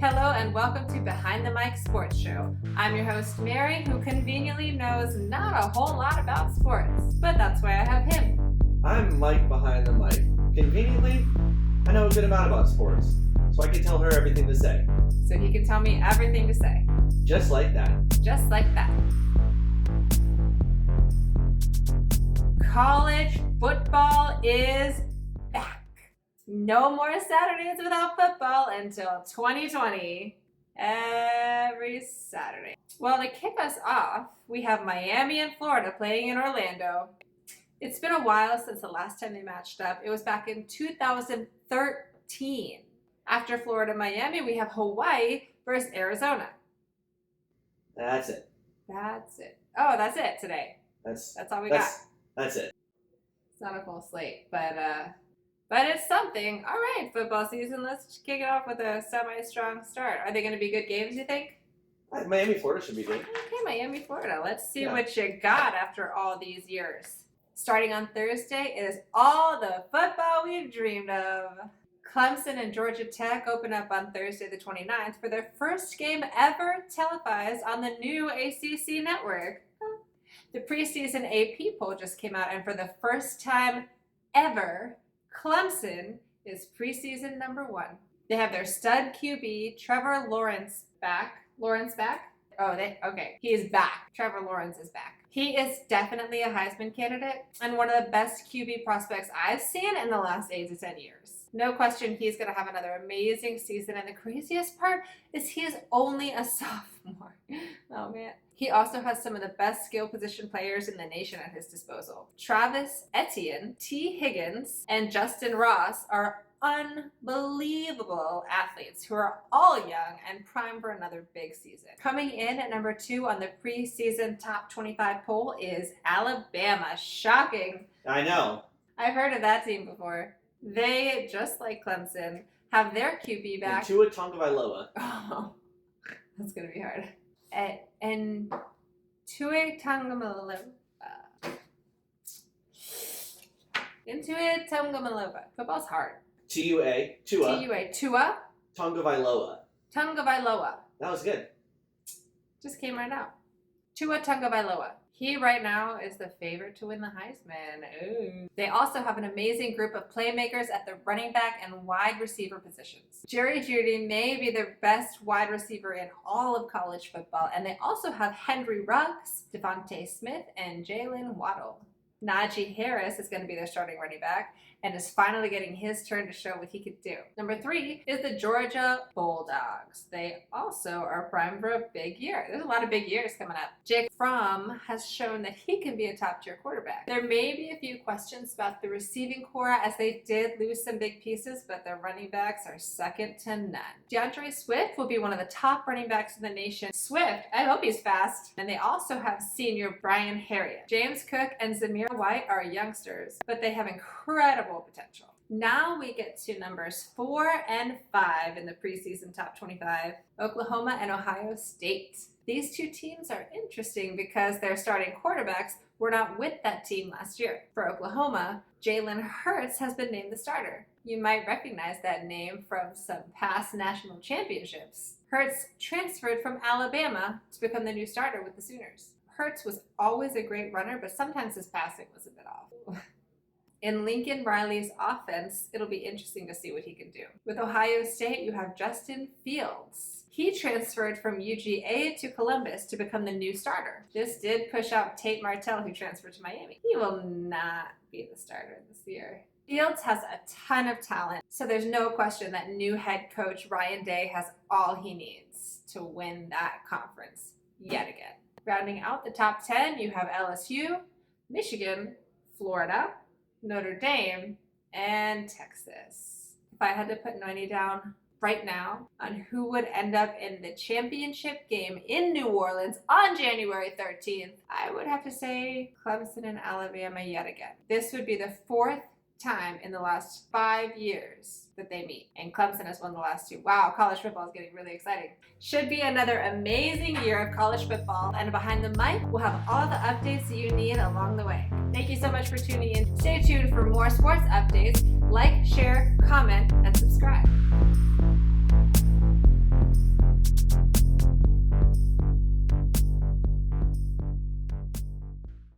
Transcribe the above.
Hello and welcome to Behind the Mic Sports Show. I'm your host, Mary, who conveniently knows not a whole lot about sports, but that's why I have him. I'm Mike behind the mic. Conveniently, I know a good amount about sports, so I can tell her everything to say. So he can tell me everything to say. Just like that. Just like that. College football is back. No more Saturdays without football until 2020. Every Saturday. Well, to kick us off, we have Miami and Florida playing in Orlando. It's been a while since the last time they matched up. It was back in 2013. After Florida, Miami, we have Hawaii versus Arizona. That's it. That's it. Oh, that's it today. That's all we got. That's it. It's not a full slate, but it's something. All right, football season. Let's kick it off with a semi-strong start. Are they going to be good games, you think? Miami, Florida should be good. Okay, Miami, Florida. Let's see Yeah. what you got after all these years. Starting on Thursday is all the football we've dreamed of. Clemson and Georgia Tech open up on Thursday the 29th for their first game ever televised on the new ACC network. The preseason AP poll just came out, and for the first time ever, Clemson is preseason number 1. They have their stud QB, Trevor Lawrence, back. Lawrence back? Okay. He is back. Trevor Lawrence is back. He is definitely a Heisman candidate and one of the best QB prospects I've seen in the last 8 to 10 years. No question he's going to have another amazing season, and the craziest part is he is only a sophomore. Oh, man. He also has some of the best skill position players in the nation at his disposal. Travis Etienne, T. Higgins, and Justin Ross are unbelievable athletes who are all young and primed for another big season. Coming in at number 2 on the preseason top 25 poll is Alabama. Shocking. I know. I've heard of that team before. They, just like Clemson, have their QB back. And Tua Tagovailoa. Oh, that's going to be hard. And Tua Tagovailoa. Tua Tagovailoa. Football's hard. Tua. Tua Tagovailoa. Tagovailoa. That was good. Just came right out. Tua Tagovailoa. He right now is the favorite to win the Heisman. Ooh. They also have an amazing group of playmakers at the running back and wide receiver positions. Jerry Jeudy may be the best wide receiver in all of college football, and they also have Henry Ruggs, Devontae Smith, and Jalen Waddle. Najee Harris is going to be their starting running back and is finally getting his turn to show what he could do. Number 3 is the Georgia Bulldogs. They also are primed for a big year. There's a lot of big years coming up. Jake Fromm has shown that he can be a top-tier quarterback. There may be a few questions about the receiving core as they did lose some big pieces, but their running backs are second to none. DeAndre Swift will be one of the top running backs in the nation. Swift, I hope he's fast. And they also have senior Brian Harriet. James Cook and Zamir White are youngsters, but they have incredible potential. Now we get to numbers 4 and 5 in the preseason top 25, Oklahoma and Ohio State. These two teams are interesting because their starting quarterbacks were not with that team last year. For Oklahoma, Jalen Hurts has been named the starter. You might recognize that name from some past national championships. Hurts transferred from Alabama to become the new starter with the Sooners. Hurts was always a great runner, but sometimes his passing was a bit off. In Lincoln Riley's offense, it'll be interesting to see what he can do. With Ohio State, you have Justin Fields. He transferred from UGA to Columbus to become the new starter. This did push out Tate Martell, who transferred to Miami. He will not be the starter this year. Fields has a ton of talent, so there's no question that new head coach Ryan Day has all he needs to win that conference yet again. Rounding out the top 10, you have LSU, Michigan, Florida, Notre Dame, and Texas. If I had to put money down right now on who would end up in the championship game in New Orleans on January 13th, I would have to say Clemson and Alabama yet again. This would be the 4th time in the last 5 years that they meet, and Clemson has won the last 2. Wow, college football is getting really exciting. Should be another amazing year of college football, and behind the mic, we'll have all the updates that you need along the way. Thank you so much for tuning in. Stay tuned for more sports updates. Like, share, comment, and subscribe.